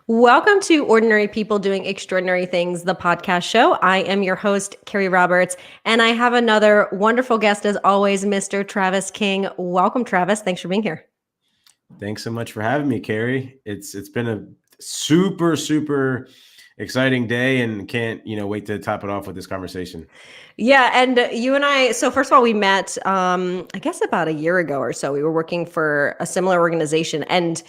Welcome to Ordinary People Doing Extraordinary Things, the podcast show. I am your host, Carrie Roberts, and I have another wonderful guest as always, Mr. Travis King. Welcome, Travis. Thanks for being here. Thanks so much for having me, Carrie. It's been a super exciting day, and can't wait to top it off with this conversation. Yeah, and you and I, so first of all, we met, I guess about a year ago or so. We were working for a similar organization, and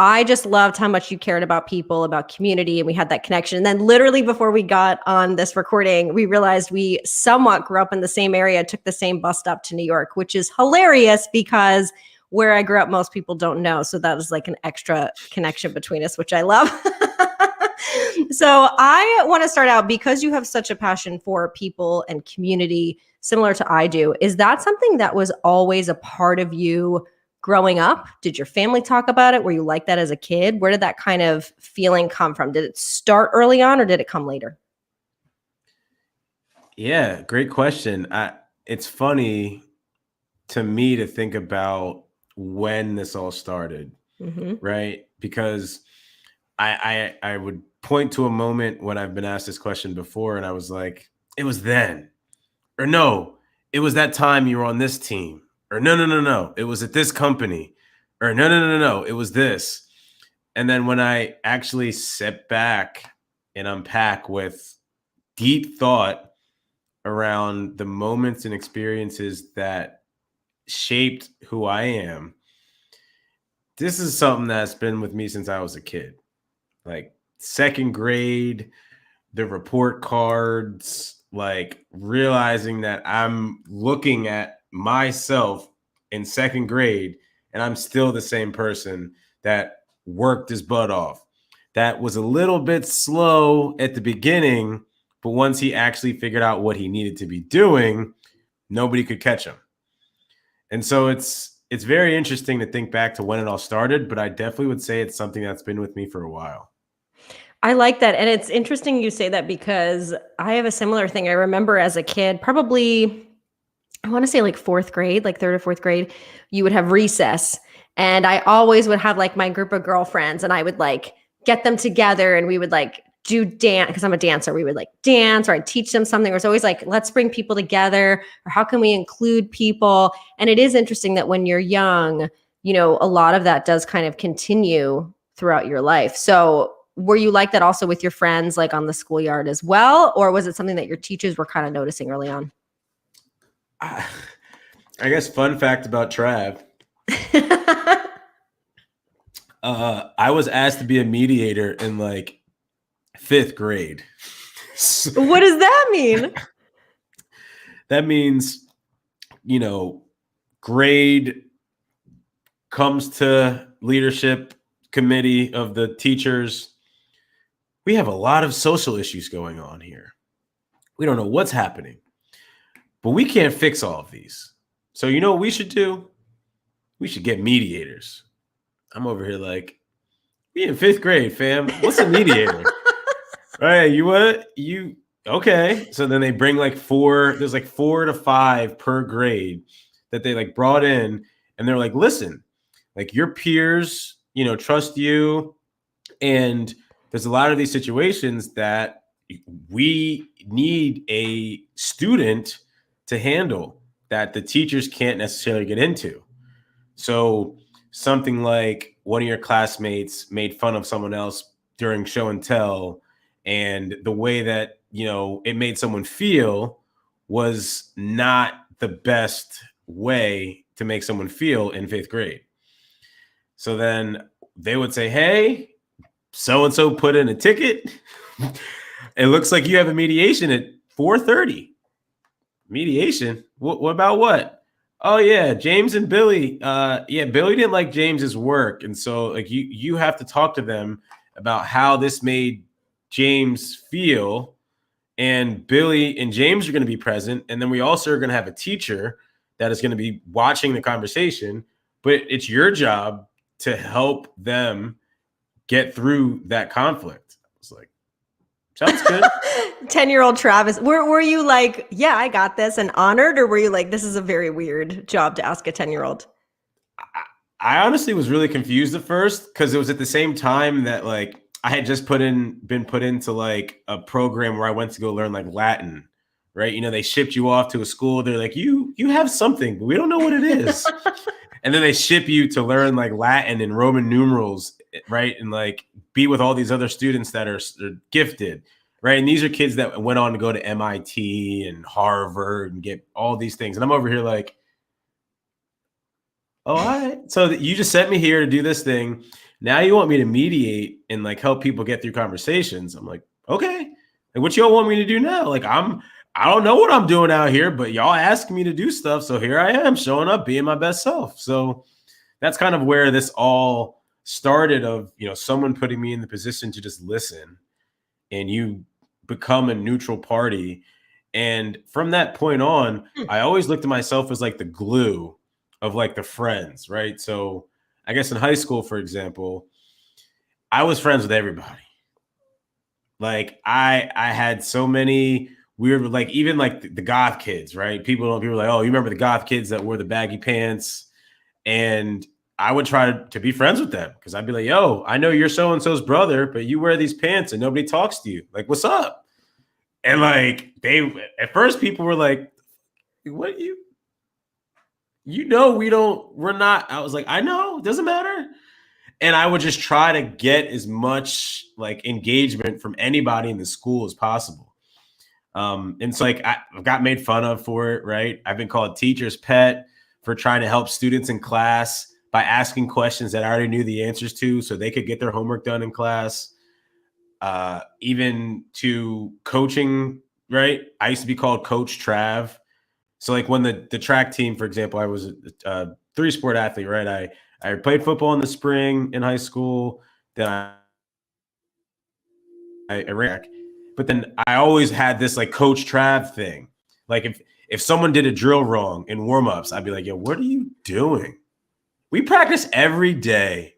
I just loved how much you cared about people, about community, and we had that connection. And then literally before we got on this recording, we realized we somewhat grew up in the same area, took the same bus stop to New York, which is hilarious because where I grew up, most people don't know. So that was like an extra connection between us, which I love. So I want to start out because you have such a passion for people and community, similar to I do. Is that something that was always a part of you growing up? Did your family talk about it? Were you like that as a kid? Where did that kind of feeling come from? Did it start early on or did it come later? Yeah, great question. It's funny to me to think about when this all started, right? Because I would point to a moment when I've been asked this question before, and I was like, it was then, or no, it was that time you were on this team, or no, it was at this company, or no, it was this. And then when I actually sit back and unpack with deep thought around the moments and experiences that shaped who I am, this is something that's been with me since I was a kid. Like second grade, the report cards, like realizing that I'm looking at myself in second grade and I'm still the same person that worked his butt off. That was a little bit slow at the beginning, but once he actually figured out what he needed to be doing, nobody could catch him. And so it's very interesting to think back to when it all started, but I definitely would say it's something that's been with me for a while. I like that. And it's interesting you say that because I have a similar thing. I remember as a kid, probably, I want to say like fourth grade, like third or fourth grade, you would have recess. And I always would have like my group of girlfriends and I would like get them together and we would like do dance because I'm a dancer. We would like dance or I'd teach them something. It was always like, let's bring people together or how can we include people? And it is interesting that when you're young, a lot of that does kind of continue throughout your life. So were you like that also with your friends, like on the schoolyard as well? Or was it something that your teachers were kind of noticing early on? I guess fun fact about Trav. I was asked to be a mediator in like fifth grade. What does that mean? That means, grade comes to leadership committee of the teachers. We have a lot of social issues going on here. We don't know what's happening, but we can't fix all of these. So you know what we should do? We should get mediators. I'm over here like, we in fifth grade, fam. What's a mediator? Right? Okay. So then they bring like there's like 4 to 5 per grade that they like brought in, and they're like, listen, like your peers, trust you. And there's a lot of these situations that we need a student to handle that the teachers can't necessarily get into. So something like one of your classmates made fun of someone else during show and tell, and the way that, it made someone feel was not the best way to make someone feel in fifth grade. So then they would say, hey, so-and-so put in a ticket. It looks like you have a mediation at 4:30. Mediation? What about what? Oh yeah, James and Billy. Billy didn't like James's work, and so like you have to talk to them about how this made James feel. And Billy and James are going to be present, and then we also are going to have a teacher that is going to be watching the conversation. But it's your job to help them get through that conflict. I was like, sounds good. 10-year-old Travis, were you like, yeah, I got this and honored, or were you like, this is a very weird job to ask a 10-year-old? I honestly was really confused at first because it was at the same time that like I had just been put into like a program where I went to go learn like Latin, right? You know, they shipped you off to a school. They're like, you have something, but we don't know what it is. And then they ship you to learn like Latin and Roman numerals, right? And like be with all these other students that are gifted, right? And these are kids that went on to go to MIT and Harvard and get all these things. And I'm over here like, oh, all right. So you just sent me here to do this thing. Now you want me to mediate and like help people get through conversations. I'm like, okay. And what y'all want me to do now? Like I don't know what I'm doing out here, but y'all asking me to do stuff. So here I am showing up, being my best self. So that's kind of where this all started of, you know, someone putting me in the position to just listen and you become a neutral party. And from that point on, I always looked at myself as like the glue of like the friends, right? So I guess in high school, for example, I was friends with everybody. Like I had so many weird, like even like the goth kids, right? People are like, oh, you remember the goth kids that wore the baggy pants? And I would try to be friends with them because I'd be like, yo, I know you're so-and-so's brother, but you wear these pants and nobody talks to you. Like, what's up? And like at first people were like, what we're not. I was like, I know, it doesn't matter. And I would just try to get as much like engagement from anybody in the school as possible. And so like I got made fun of for it, right? I've been called teacher's pet for trying to help students in class by asking questions that I already knew the answers to so they could get their homework done in class. Even to coaching, right? I used to be called Coach Trav. So like when the track team, for example, I was a 3-sport athlete, right? I played football in the spring in high school. Then I ran, but then I always had this like Coach Trav thing. Like if someone did a drill wrong in warmups, I'd be like, yo, what are you doing? We practice every day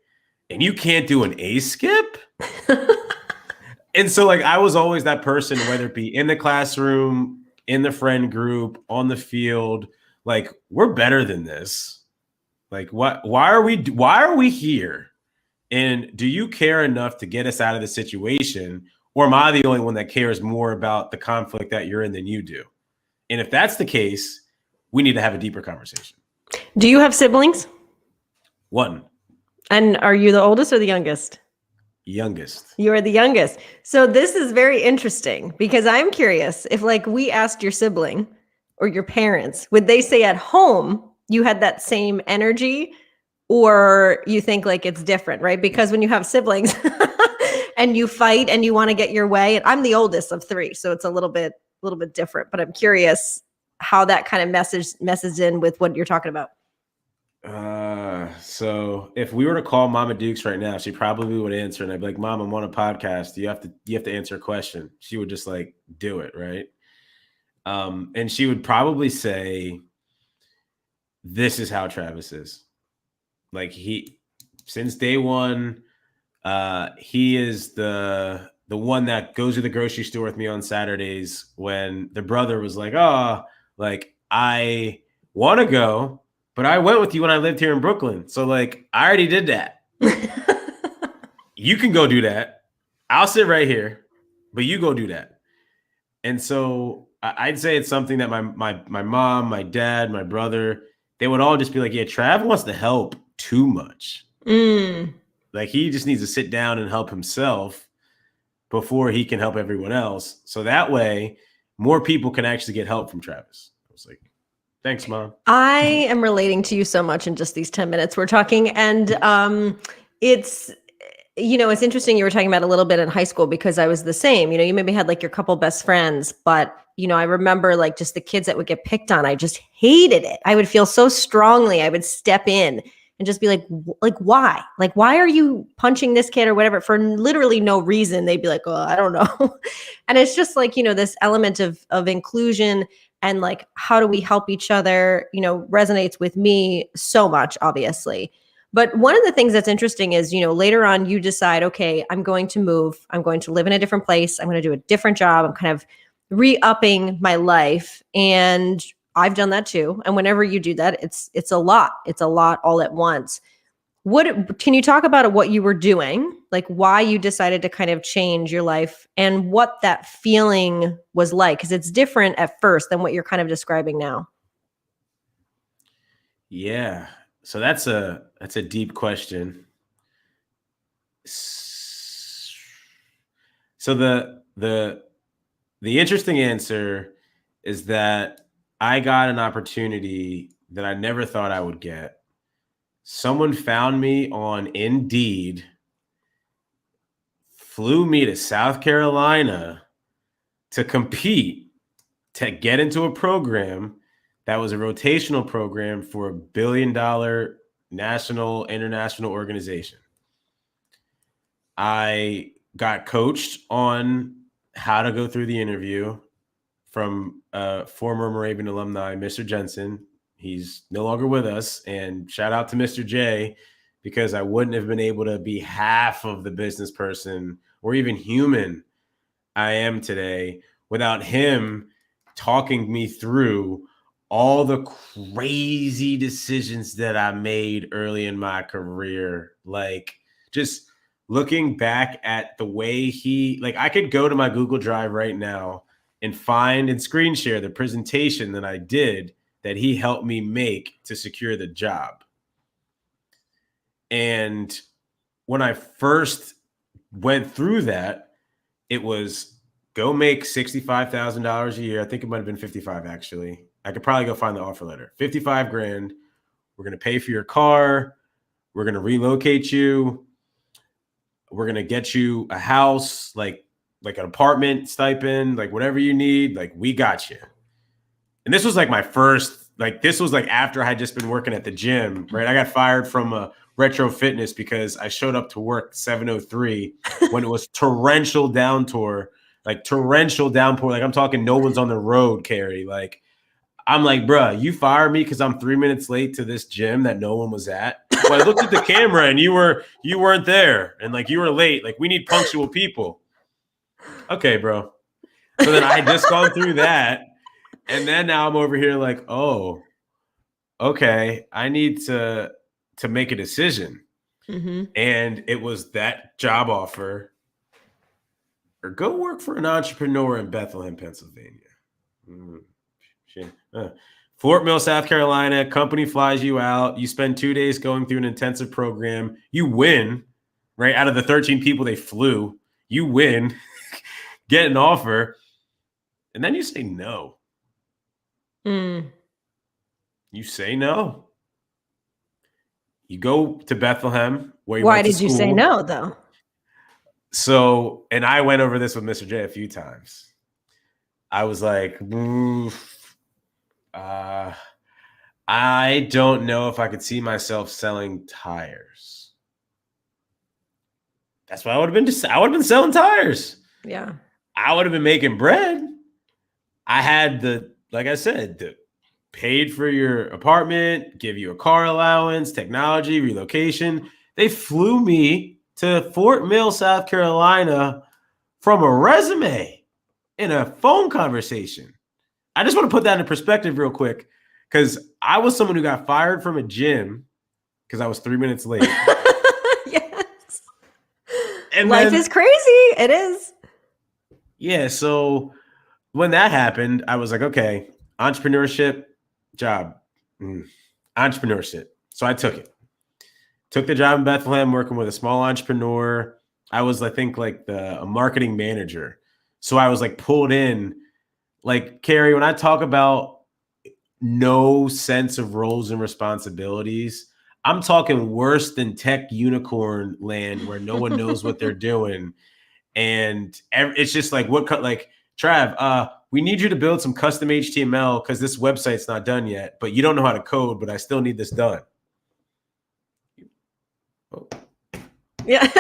and you can't do an A skip? And so like I was always that person, whether it be in the classroom, in the friend group, on the field, like we're better than this. Like why are we here? And do you care enough to get us out of the situation? Or am I the only one that cares more about the conflict that you're in than you do? And if that's the case, we need to have a deeper conversation. Do you have siblings? One. And are you the oldest or the youngest? Youngest. You are the youngest. So this is very interesting because I'm curious if like we asked your sibling or your parents, would they say at home you had that same energy, or you think like it's different, right? Because when you have siblings and you fight and you want to get your way, and I'm the oldest of 3, so it's a little bit different, but I'm curious how that kind of messes in with what you're talking about. So if we were to call Mama Dukes right now, she probably would answer, and I'd be like, Mom, I'm on a podcast. You have to answer a question. She would just like do it, right? And she would probably say, this is how Travis is. Like since day one, he is the one that goes to the grocery store with me on Saturdays when the brother was like, oh, like I want to go, but I went with you when I lived here in Brooklyn. So like, I already did that. You can go do that. I'll sit right here, but you go do that. And so I'd say it's something that my mom, my dad, my brother, they would all just be like, yeah, Trav wants to help too much. Like he just needs to sit down and help himself before he can help everyone else. So that way more people can actually get help from Travis. I was like, thanks, Mom. I am relating to you so much in just these 10 minutes we're talking. And it's, you know, it's interesting you were talking about a little bit in high school because I was the same. You know, you maybe had like your couple best friends, but, you know, I remember like just the kids that would get picked on. I just hated it. I would feel so strongly. I would step in and just be like, why? Like, why are you punching this kid or whatever for literally no reason? They'd be like, oh, I don't know. And it's just like, you know, this element of inclusion and like, how do we help each other, you know, resonates with me so much, obviously. But one of the things that's interesting is, you know, later on you decide, okay, I'm going to move. I'm going to live in a different place. I'm going to do a different job. I'm kind of re-upping my life. And I've done that too. And whenever you do that, it's a lot. It's a lot all at once. What can you talk about what you were doing, like why you decided to kind of change your life and what that feeling was like? Because it's different at first than what you're kind of describing now. Yeah. So that's a deep question. So the interesting answer is that I got an opportunity that I never thought I would get. Someone found me on Indeed, flew me to South Carolina to compete, to get into a program that was a rotational program for $1 billion national, international organization. I got coached on how to go through the interview from former Moravian alumni, Mr. Jensen. He's no longer with us. And shout out to Mr. J, because I wouldn't have been able to be half of the business person or even human I am today without him talking me through all the crazy decisions that I made early in my career. Like, just looking back at the way I could go to my Google Drive right now and find and screen share the presentation that I did that he helped me make to secure the job. And when I first went through that, it was go make $65,000 a year. I think it might have been 55 actually. I could probably go find the offer letter. 55 grand. We're going to pay for your car. We're going to relocate you. We're going to get you a house, like an apartment stipend, like whatever you need. Like, we got you. And this was like my first, this was like after I had just been working at the gym, right? I got fired from Retro Fitness because I showed up to work 7:03 when it was torrential downpour. Like I'm talking no one's on the road, Carrie. Like, I'm like, bruh, you fired me because I'm 3 minutes late to this gym that no one was at. Well, I looked at the camera and you weren't there, and like you were late. Like, we need punctual people. Okay, bro. So then I had just gone through that, and then now I'm over here like, oh, okay, I need to make a decision. Mm-hmm. And it was that job offer, or go work for an entrepreneur in Bethlehem, Pennsylvania. Fort Mill, South Carolina, company flies you out. You spend 2 days going through an intensive program. You win, right? Out of the 13 people they flew, you win, get an offer, and then you say no. You say no. You go to Bethlehem, where you Why went to did you school. say no, though? So, and I went over this with Mr. J a few times. I was like, I don't know if I could see myself selling tires. That's what I would have been. I would have been selling tires. Yeah. I would have been making bread. I had like I said, paid for your apartment, give you a car allowance, technology, relocation. They flew me to Fort Mill, South Carolina from a resume in a phone conversation. I just want to put that in perspective real quick, because I was someone who got fired from a gym because I was 3 minutes late. Yes. And life is crazy. It is. Yeah. So when that happened, I was like, okay, entrepreneurship job, entrepreneurship. So I took it. Took the job in Bethlehem, working with a small entrepreneur. I was, I think, like a marketing manager. So I was like pulled in. Like, Carrie, when I talk about no sense of roles and responsibilities, I'm talking worse than tech unicorn land where no one knows what they're doing. And it's just like, Trav, we need you to build some custom HTML because this website's not done yet, but you don't know how to code, but I still need this done. Oh. Yeah.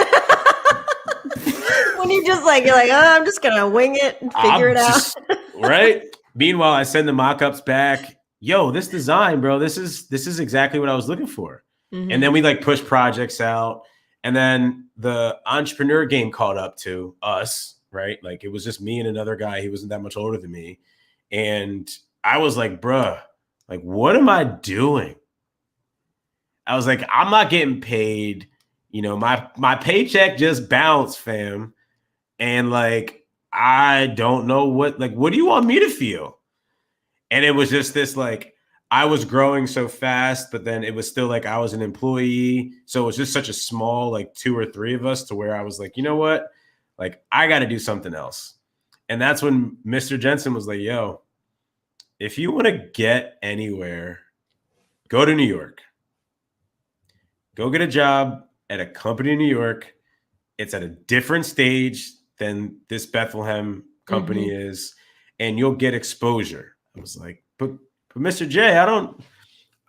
When you're like, oh, I'm just going to wing it and figure it out. Right? Meanwhile, I send the mock-ups back. Yo, this design, bro, this is exactly what I was looking for. Mm-hmm. And then we push projects out. And then the entrepreneur game caught up to us, right? Like, it was just me and another guy. He wasn't that much older than me. And I was like, bruh, like, what am I doing? I was like, I'm not getting paid. My paycheck just bounced, fam. And like, I don't know what do you want me to feel? And it was just this like, I was growing so fast, but then it was still like I was an employee. So it was just such a small, like 2 or 3 of us to where I was like, you know what? Like, I got to do something else. And that's when Mr. Jensen was like, yo, if you want to get anywhere, go to New York. Go get a job at a company in New York. It's at a different stage than this Bethlehem company is, and you'll get exposure. I was like, but Mr. J, I don't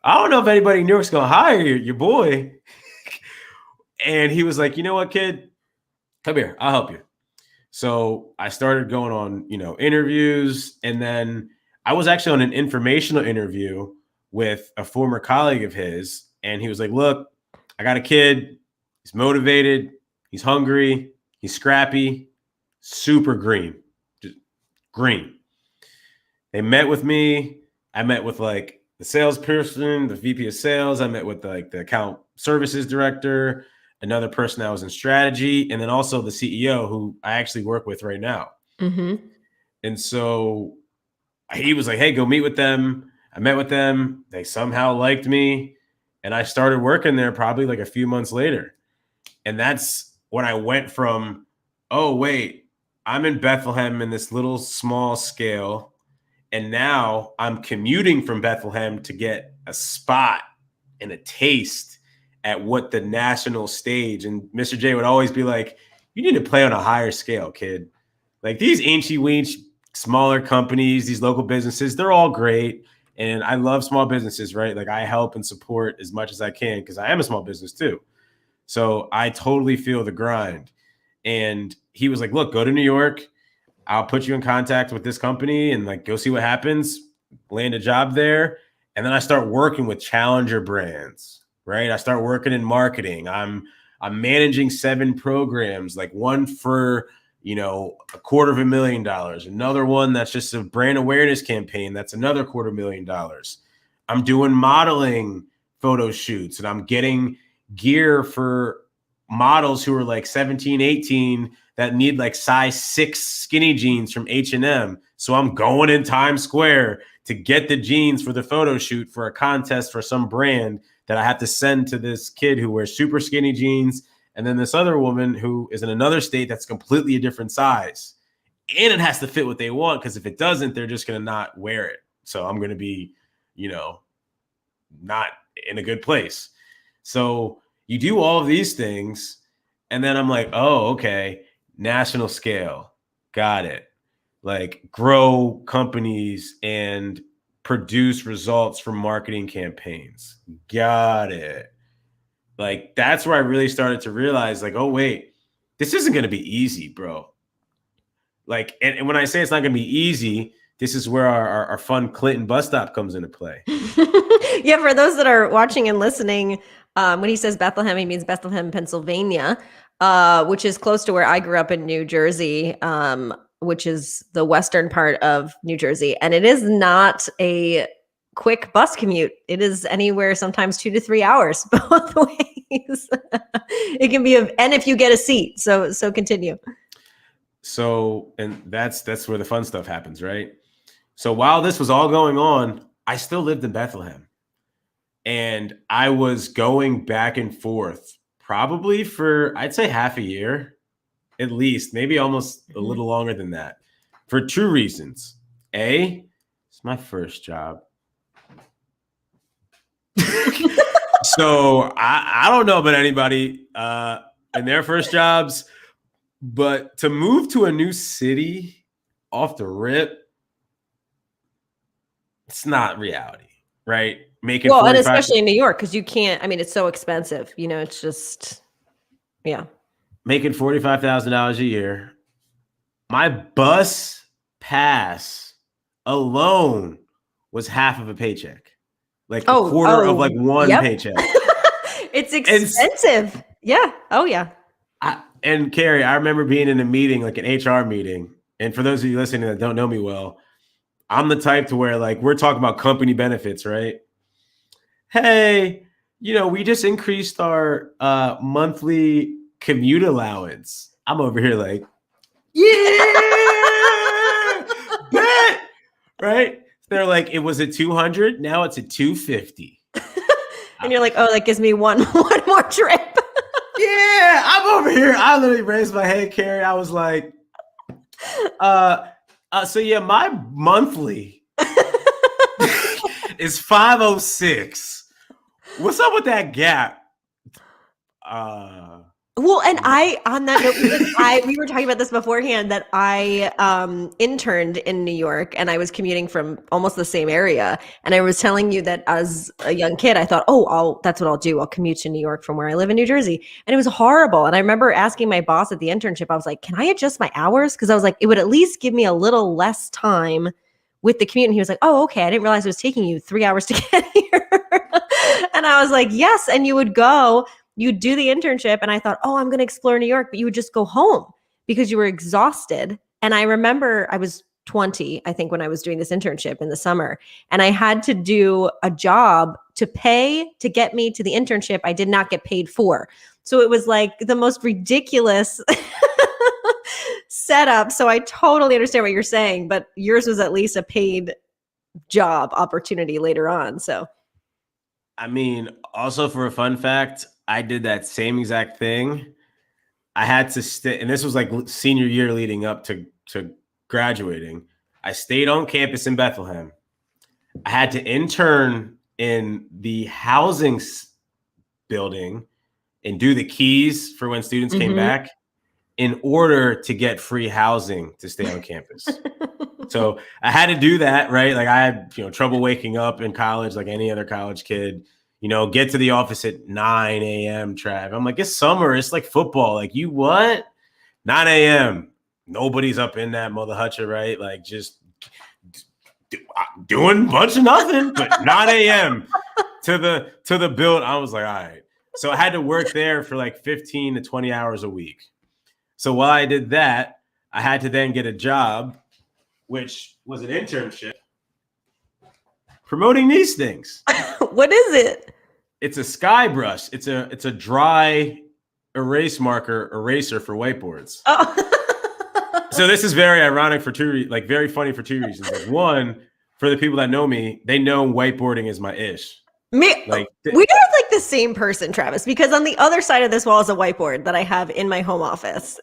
know if anybody in New York's gonna hire your boy. And he was like, you know what, kid? Come here, I'll help you. So I started going on, interviews, and then I was actually on an informational interview with a former colleague of his, and he was like, look, I got a kid. He's motivated. He's hungry. He's scrappy. Super green. Just green. They met with me. I met with like the salesperson, the VP of sales. I met with like the account services director, another person that was in strategy, and then also the CEO who I actually work with right now. And so he was like, hey, go meet with them. I met with them. They somehow liked me. And I started working there probably like a few months later. And that's when I went from, oh, wait, I'm in Bethlehem in this little small scale. And now I'm commuting from Bethlehem to get a spot and a taste at what the national stage. And Mr. J would always be like, you need to play on a higher scale, kid. Like these anchy-wenchy smaller companies, these local businesses, they're all great. And I love small businesses, right? Like I help and support as much as I can because I am a small business too. So I totally feel the grind. And he was like, look, go to New York. I'll put you in contact with this company and like go see what happens, land a job there. And then I start working with challenger brands, right? I start working in marketing. I'm managing 7 programs, like one for $250,000, another one that's just a brand awareness campaign. That's another $250,000. I'm doing modeling photo shoots and I'm getting gear for models who are like 17, 18 that need like size 6 skinny jeans from H&M. So I'm going in Times Square to get the jeans for the photo shoot for a contest for some brand that I have to send to this kid who wears super skinny jeans. And then this other woman who is in another state that's completely a different size. And it has to fit what they want, because if it doesn't, they're just going to not wear it. So I'm going to be, not in a good place. So you do all of these things. And then I'm like, oh, okay, national scale. Got it. Like grow companies and produce results from marketing campaigns. Got it. Like, that's where I really started to realize, like, oh, wait, this isn't going to be easy, bro. Like, and when I say it's not going to be easy, this is where our fun Clinton bus stop comes into play. Yeah, for those that are watching and listening, when he says Bethlehem, he means Bethlehem, Pennsylvania, which is close to where I grew up in New Jersey, which is the western part of New Jersey. And it is not a quick bus commute. It is anywhere sometimes 2 to 3 hours both ways. It can be, and if you get a seat. So continue. So, and that's where the fun stuff happens, right? So while this was all going on, I still lived in Bethlehem. And I was going back and forth probably for, I'd say, half a year, at least, maybe almost a little longer than that, for 2 reasons. A, it's my first job. So I don't know about anybody in their first jobs, but to move to a new city off the rip, it's not reality, right? Making well, and especially in New York, because you can't. I mean, it's so expensive. It's just, yeah. Making $45,000 a year. My bus pass alone was half of a paycheck. Like a quarter of like one paycheck. It's expensive. Yeah. Oh, yeah. And Carrie, I remember being in a meeting, like an HR meeting. And for those of you listening that don't know me well, I'm the type to where like we're talking about company benefits, right? Hey, we just increased our monthly commute allowance. I'm over here like, yeah, bet, right? They're like, it was at 200, now it's at 250. And you're like, oh, that gives me one more trip. Yeah, I'm over here. I literally raised my head, Carrie. I was like, so yeah, my monthly is 506. What's up with that gap? Well, and on that note, we were talking about this beforehand, that I interned in New York and I was commuting from almost the same area. And I was telling you that as a young kid, I thought, that's what I'll do. I'll commute to New York from where I live in New Jersey. And it was horrible. And I remember asking my boss at the internship, I was like, can I adjust my hours? Because I was like, it would at least give me a little less time with the commute. And he was like, oh, okay. I didn't realize it was taking you 3 hours to get here. And I was like, yes. And you'd do the internship, and I thought, I'm going to explore New York, but you would just go home because you were exhausted. And I remember I was 20, I think, when I was doing this internship in the summer, and I had to do a job to pay to get me to the internship I did not get paid for. So it was like the most ridiculous setup. So I totally understand what you're saying, but yours was at least a paid job opportunity later on. So, I mean, also for a fun fact, I did that same exact thing. I had to stay, and this was like senior year leading up to graduating. I stayed on campus in Bethlehem. I had to intern in the housing building and do the keys for when students came back in order to get free housing to stay on campus. So I had to do that, right? Like I had, trouble waking up in college, like any other college kid. Get to the office at 9 a.m. Trav. I'm like, it's summer. It's like football. Like, you what? 9 a.m. Nobody's up in that mother hutcher, right? Like, just doing a bunch of nothing. But 9 a.m. to the build. I was like, all right. So I had to work there for like 15 to 20 hours a week. So while I did that, I had to then get a job, which was an internship, promoting these things. What is it? It's a sky brush. It's a dry erase marker eraser for whiteboards. Oh. So this is very ironic for very funny for two reasons. Like, one, for the people that know me, they know whiteboarding is my ish. We are like the same person, Travis, because on the other side of this wall is a whiteboard that I have in my home office.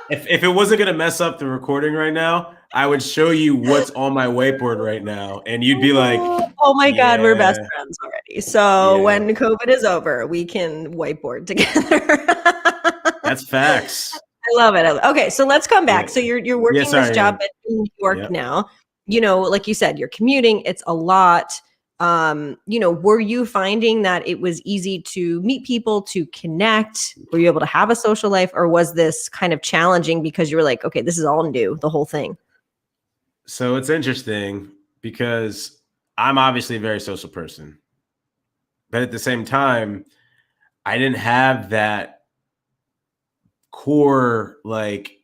If it wasn't going to mess up the recording right now, I would show you what's on my whiteboard right now. And you'd be like, oh my God, we're best friends already. So when COVID is over, we can whiteboard together. That's facts. I love it. Okay, so let's come back. So you're working this job in New York now. Like you said, you're commuting. It's a lot. Were you finding that it was easy to meet people, to connect? Were you able to have a social life, or was this kind of challenging because you were like, okay, this is all new, the whole thing? So it's interesting because I'm obviously a very social person, but at the same time, I didn't have that core, like,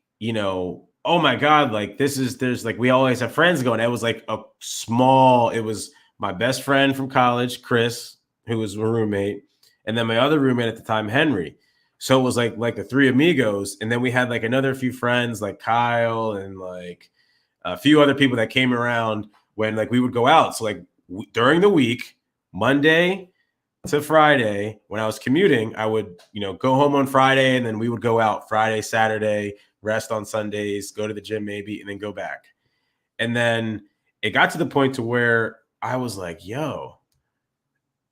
oh my God, like there's like, we always have friends going. It was like it was my best friend from college, Chris, who was a roommate, and then my other roommate at the time, Henry. So it was like the three amigos, and then we had like another few friends like Kyle and like a few other people that came around when like we would go out. So like during the week, Monday to Friday, when I was commuting, I would go home on Friday, and then we would go out Friday, Saturday, rest on Sundays, go to the gym maybe, and then go back. And then it got to the point to where I was like, yo,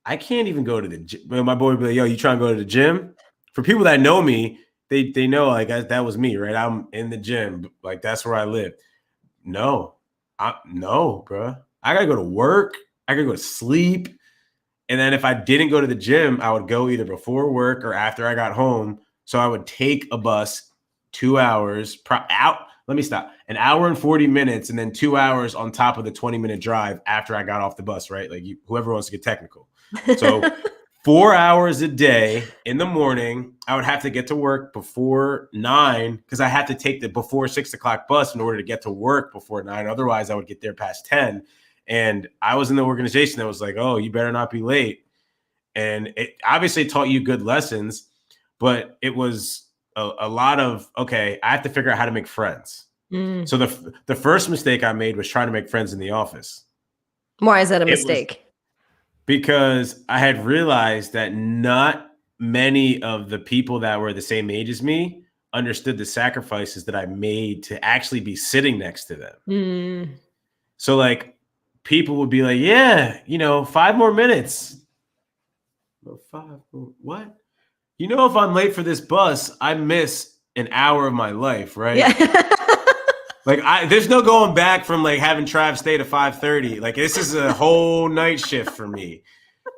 I can't even go to the gym. My boy would be like, yo, you trying to go to the gym? For people that know me, they know like that was me, right? I'm in the gym. Like, that's where I live. No, bro. I got to go to work. I got to go to sleep. And then if I didn't go to the gym, I would go either before work or after I got home. So I would take a bus 2 hours out. Let me stop. An hour and 40 minutes and then 2 hours on top of the 20-minute drive after I got off the bus, right? Like whoever wants to get technical. So 4 hours a day in the morning, I would have to get to work before 9 because I had to take the before 6 o'clock bus in order to get to work before 9. Otherwise, I would get there past 10. And I was in the organization that was like, oh, you better not be late. And it obviously taught you good lessons, but it was a lot of, okay, I have to figure out how to make friends. Mm. So the first mistake I made was trying to make friends in the office. Why is that a It was mistake? because I had realized that not many of the people that were the same age as me understood the sacrifices that I made to actually be sitting next to them. Mm. So like people would be like, yeah, 5 more minutes. What? If I'm late for this bus, I miss an hour of my life, right? Yeah. Like there's no going back from like having Trav stay to 5:30. Like this is a whole night shift for me.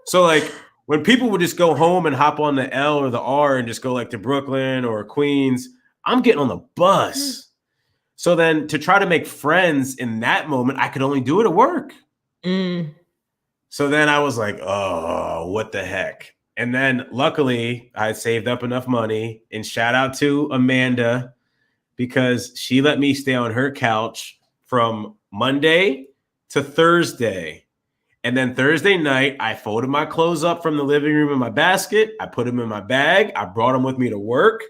So like when people would just go home and hop on the L or the R and just go like to Brooklyn or Queens, I'm getting on the bus. So then to try to make friends in that moment, I could only do it at work. Mm. So then I was like, oh, what the heck? And then luckily I saved up enough money, and shout out to Amanda, because she let me stay on her couch from Monday to Thursday. And then Thursday night, I folded my clothes up from the living room in my basket. I put them in my bag. I brought them with me to work.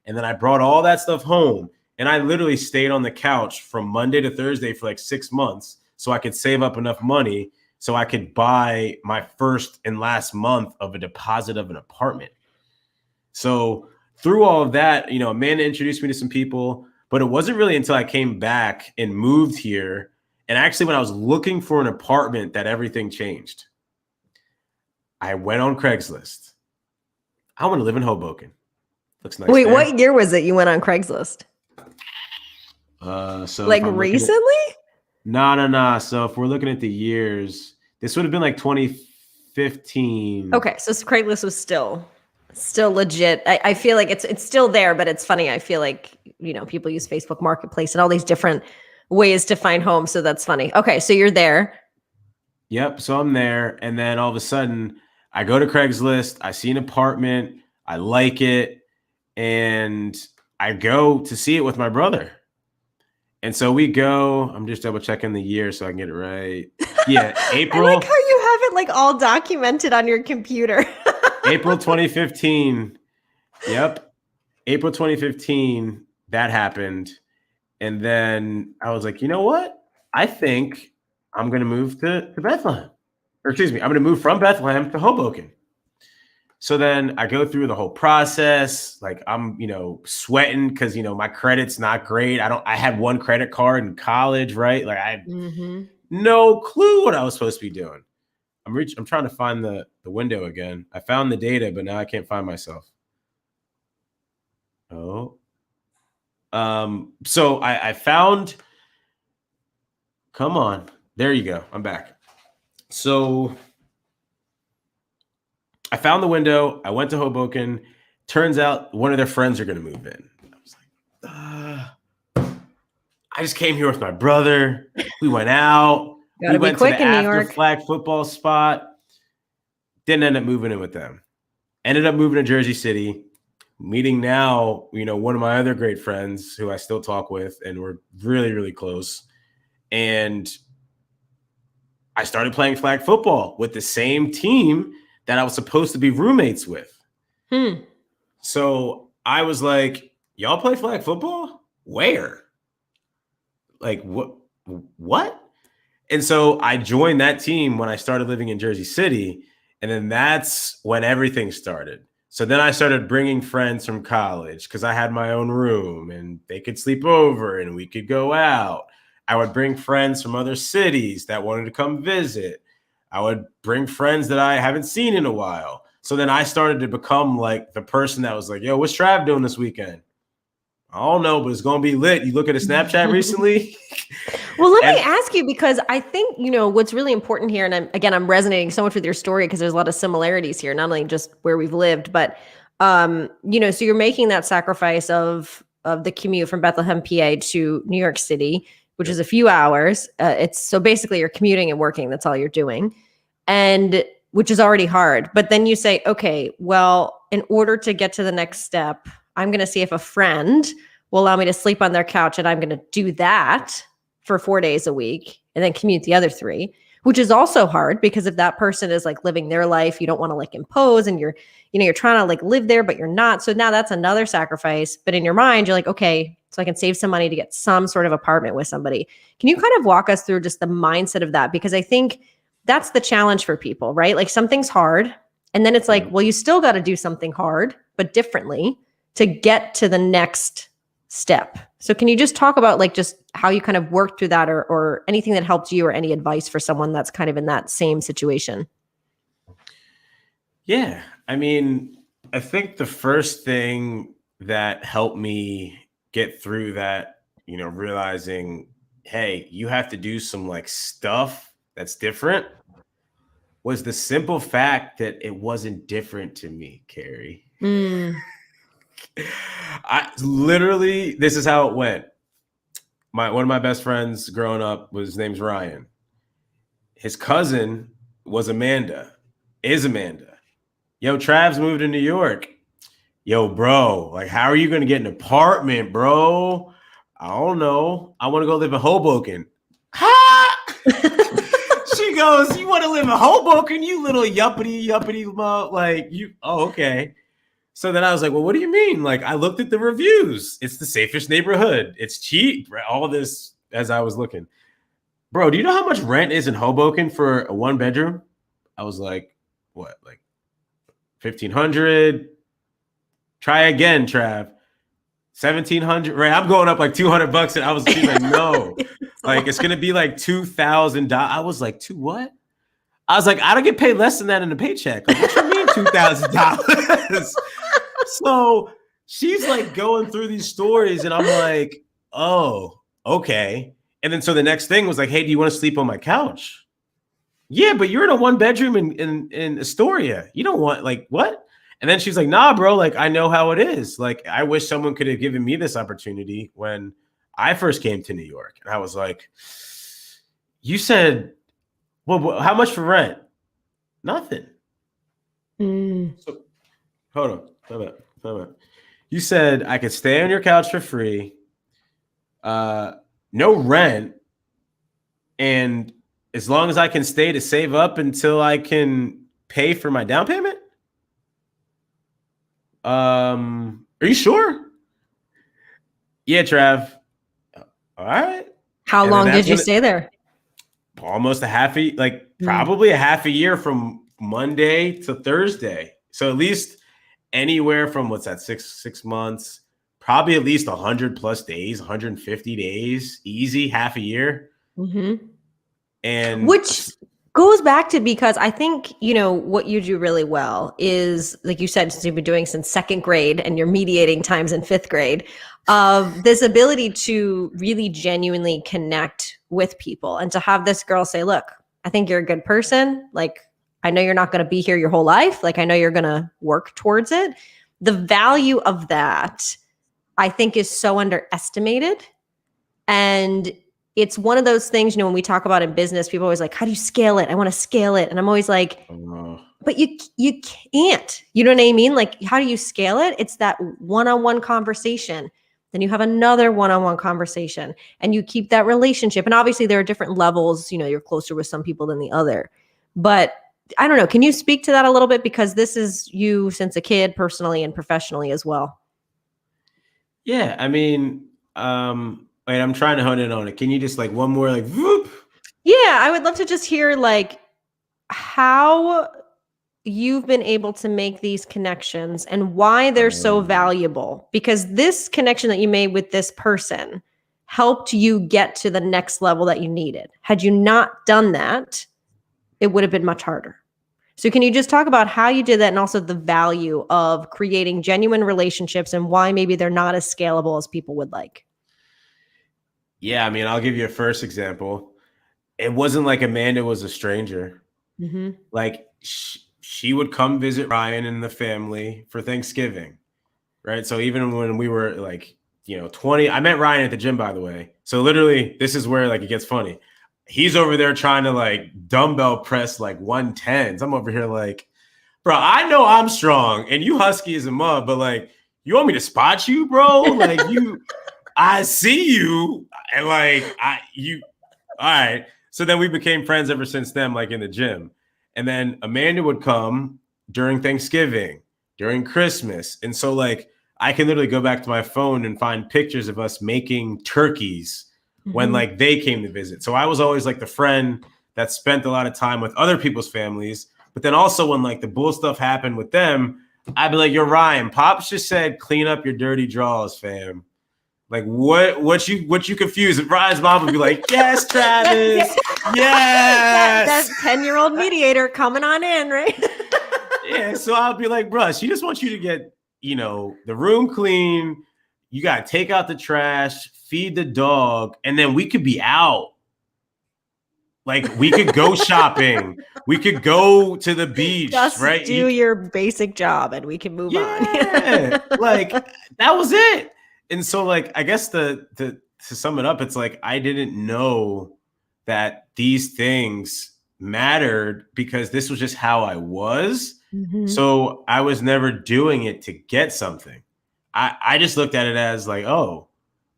And then I brought all that stuff home. And I literally stayed on the couch from Monday to Thursday for like 6 months so I could save up enough money so I could buy my first and last month of a deposit of an apartment. So through all of that, Amanda introduced me to some people, but it wasn't really until I came back and moved here, and actually when I was looking for an apartment, that everything changed. I went on Craigslist. I want to live in Hoboken. Looks nice. Wait, there. what year was it you went on Craigslist? So Like recently? No. So if we're looking at the years, this would have been like 2015. Okay, so Craigslist was still legit. I feel like it's still there, but it's funny. I feel like, people use Facebook Marketplace and all these different ways to find homes. So that's funny. Okay, so you're there. Yep. So I'm there. And then all of a sudden I go to Craigslist. I see an apartment. I like it. And I go to see it with my brother. And so we go, I'm just double checking the year so I can get it right. Yeah, April. I like how you have it like all documented on your computer. April 2015. Yep. April 2015, that happened. And then I was like, you know what? I think I'm going to move to Bethlehem. Or excuse me, I'm going to move from Bethlehem to Hoboken. So then I go through the whole process. Like I'm, sweating because, my credit's not great. I had one credit card in college, right? Like I had no clue what I was supposed to be doing. I'm trying to find the window again. I found the data, but now I can't find myself. Oh. So I found, come on. There you go. I'm back. So I found the window. I went to Hoboken. Turns out one of their friends are going to move in. I was like, I just came here with my brother. We went out. Gotta we be went quick to the in New after York. flag football spot. Didn't end up moving in with them. Ended up moving to Jersey City. Meeting now, one of my other great friends who I still talk with, and we're really, really close. And I started playing flag football with the same team that I was supposed to be roommates with. So I was like, y'all play flag football? Where? Like, what? And so I joined that team when I started living in Jersey City. And then that's when everything started. So then I started bringing friends from college because I had my own room and they could sleep over and we could go out. I would bring friends from other cities that wanted to come visit. I would bring friends that I haven't seen in a while. So then I started to become like the person that was like, yo, what's Trav doing this weekend? I don't know, but it's going to be lit. You look at a Snapchat recently? Well, let me ask you, because I think, what's really important here, and I'm resonating so much with your story because there's a lot of similarities here, not only just where we've lived, but, so you're making that sacrifice of the commute from Bethlehem, PA to New York City, which is a few hours. So basically you're commuting and working. That's all you're doing. And which is already hard. But then you say, okay, well, in order to get to the next step, I'm going to see if a friend will allow me to sleep on their couch, and I'm going to do that for 4 days a week and then commute the other 3, which is also hard because if that person is like living their life, you don't want to like impose and you're trying to like live there, but you're not. So now that's another sacrifice. But in your mind, you're like, okay, so I can save some money to get some sort of apartment with somebody. Can you kind of walk us through just the mindset of that? Because I think that's the challenge for people, right? Like something's hard. And then it's like, well, you still got to do something hard, but differently to get to the next step. So can you just talk about like just how you kind of worked through that or anything that helped you or any advice for someone that's kind of in that same situation? Yeah. I mean, I think the first thing that helped me get through that, realizing, hey, you have to do some like stuff that's different was the simple fact that it wasn't different to me, Carrie. Mm. I literally, this is how it went. One of my best friends growing up his name's Ryan. His cousin was is Amanda. Yo, Trav's moved to New York. Yo, bro, like, how are you going to get an apartment, bro? I don't know. I want to go live in Hoboken. Ha! She goes, you want to live in Hoboken, you little yuppity, like, oh, okay. So then I was like, well, what do you mean? Like, I looked at the reviews. It's the safest neighborhood. It's cheap. All this as I was looking. Bro, do you know how much rent is in Hoboken for a 1-bedroom? I was like, what? Like 1,500? Try again, Trav. 1,700? Right? I'm going up like $200 and she's like, no. Like, it's going to be like $2,000. I was like, what? I was like, I don't get paid less than that in a paycheck. Like, what you mean $2,000? So she's like going through these stories and I'm like, oh, okay. And then so the next thing was like, hey, do you want to sleep on my couch? Yeah, but you're in a 1-bedroom in Astoria. You don't want like what? And then she's like, nah, bro, like I know how it is. Like, I wish someone could have given me this opportunity when I first came to New York. And I was like, you said, well, how much for rent? Nothing. So, hold on. You said I could stay on your couch for free, no rent, and as long as I can stay to save up until I can pay for my down payment? Are you sure? Yeah, Trav. All right. How long did you stay there? Almost probably a half a year from Monday to Thursday. So at least anywhere from what's that, six months, probably at least 100+ days, 150 days, easy, half a year. Mm-hmm. And which goes back to, because I think, what you do really well is, like you said, since you've been doing since 2nd grade and you're mediating times in 5th grade, of this ability to really genuinely connect with people and to have this girl say, look, I think you're a good person. Like, I know you're not going to be here your whole life. Like, I know you're going to work towards it. The value of that, I think, is so underestimated. And it's one of those things, when we talk about in business, people are always like, how do you scale it? I want to scale it. And I'm always like, but you can't, you know what I mean? Like, how do you scale it? It's that one-on-one conversation. Then you have another one-on-one conversation and you keep that relationship. And obviously there are different levels, you're closer with some people than the other, but I don't know. Can you speak to that a little bit? Because this is you since a kid, personally and professionally as well. Yeah. I mean, wait, I'm trying to hone in on it. Can you just like one more like whoop? Yeah, I would love to just hear like how you've been able to make these connections and why they're so valuable. Because this connection that you made with this person helped you get to the next level that you needed. Had you not done that, it would have been much harder. So can you just talk about how you did that and also the value of creating genuine relationships and why maybe they're not as scalable as people would like? Yeah, I mean, I'll give you a first example. It wasn't like Amanda was a stranger. Mm-hmm. Like she would come visit Ryan and the family for Thanksgiving, right? So even when we were like, 20, I met Ryan at the gym, by the way. So literally, this is where like it gets funny. He's over there trying to like dumbbell press like 110s. I'm over here like, bro, I know I'm strong and you husky as a mug, but like, you want me to spot you, bro? Like I see you and like all right. So then we became friends ever since then, like in the gym. And then Amanda would come during Thanksgiving, during Christmas. And so like I can literally go back to my phone and find pictures of us making turkeys when like they came to visit. So I was always like the friend that spent a lot of time with other people's families. But then also when like the bull stuff happened with them, I'd be like, "You're Ryan. Pops just said clean up your dirty drawers, fam." Like what you confused? And Ryan's mom would be like, "Yes, Travis, yes." That 10-year-old mediator coming on in, right? Yeah, so I'll be like, "Bruh, she just wants you to get, the room clean. You got to take out the trash, feed the dog, and then we could be out. Like we could go shopping. We could go to the beach, Just right? do your basic job and we can move on." Yeah, like that was it. And so like I guess to sum it up, it's like I didn't know that these things mattered because this was just how I was. So I was never doing it to get something. I just looked at it as like, oh,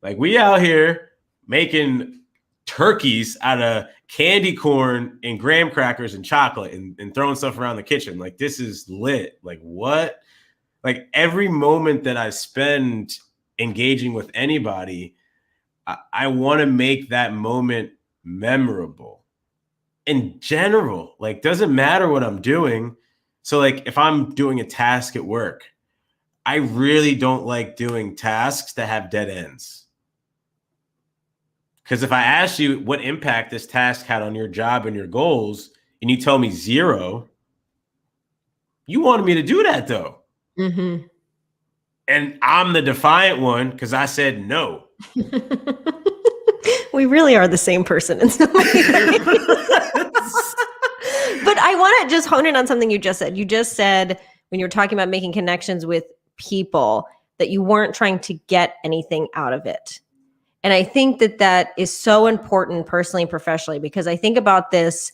like we out here making turkeys out of candy corn and graham crackers and chocolate and throwing stuff around the kitchen. Like this is lit. Like what? Like every moment that I spend engaging with anybody, I want to make that moment memorable. In general, like doesn't matter what I'm doing. So like if I'm doing a task at work, I really don't like doing tasks that have dead ends. Because if I ask you what impact this task had on your job and your goals, and you tell me 0, you wanted me to do that though. And I'm the defiant one because I said no. We really are the same person in so many ways. But I want to just hone in on something you just said. You just said when you were talking about making connections with people that you weren't trying to get anything out of it. And I think that is so important personally and professionally, because I think about this,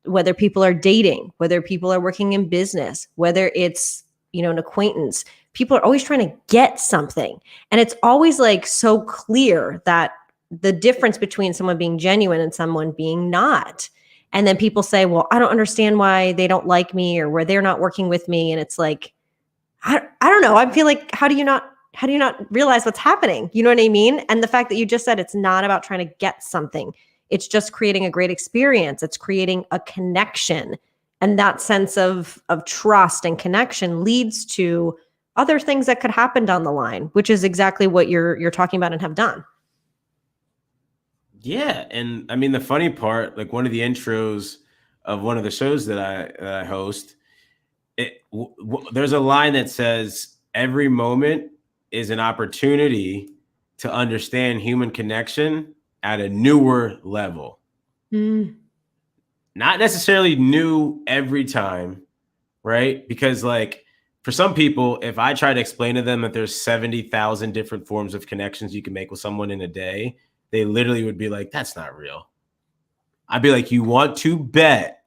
whether people are dating, whether people are working in business, whether it's, an acquaintance, people are always trying to get something. And it's always like so clear that the difference between someone being genuine and someone being not. And then people say, well, I don't understand why they don't like me or where they're not working with me. And it's like, I don't know. I feel like, how do you not realize what's happening? You know what I mean? And the fact that you just said it's not about trying to get something. It's just creating a great experience. It's creating a connection. And that sense of trust and connection leads to other things that could happen down the line, which is exactly what you're talking about and have done. Yeah. And I mean, the funny part, like one of the intros of one of the shows that I host, there's a line that says, every moment is an opportunity to understand human connection at a newer level. Not necessarily new every time, right? Because like for some people, if I try to explain to them that there's 70,000 different forms of connections you can make with someone in a day, they literally would be like, that's not real. I'd be like, you want to bet?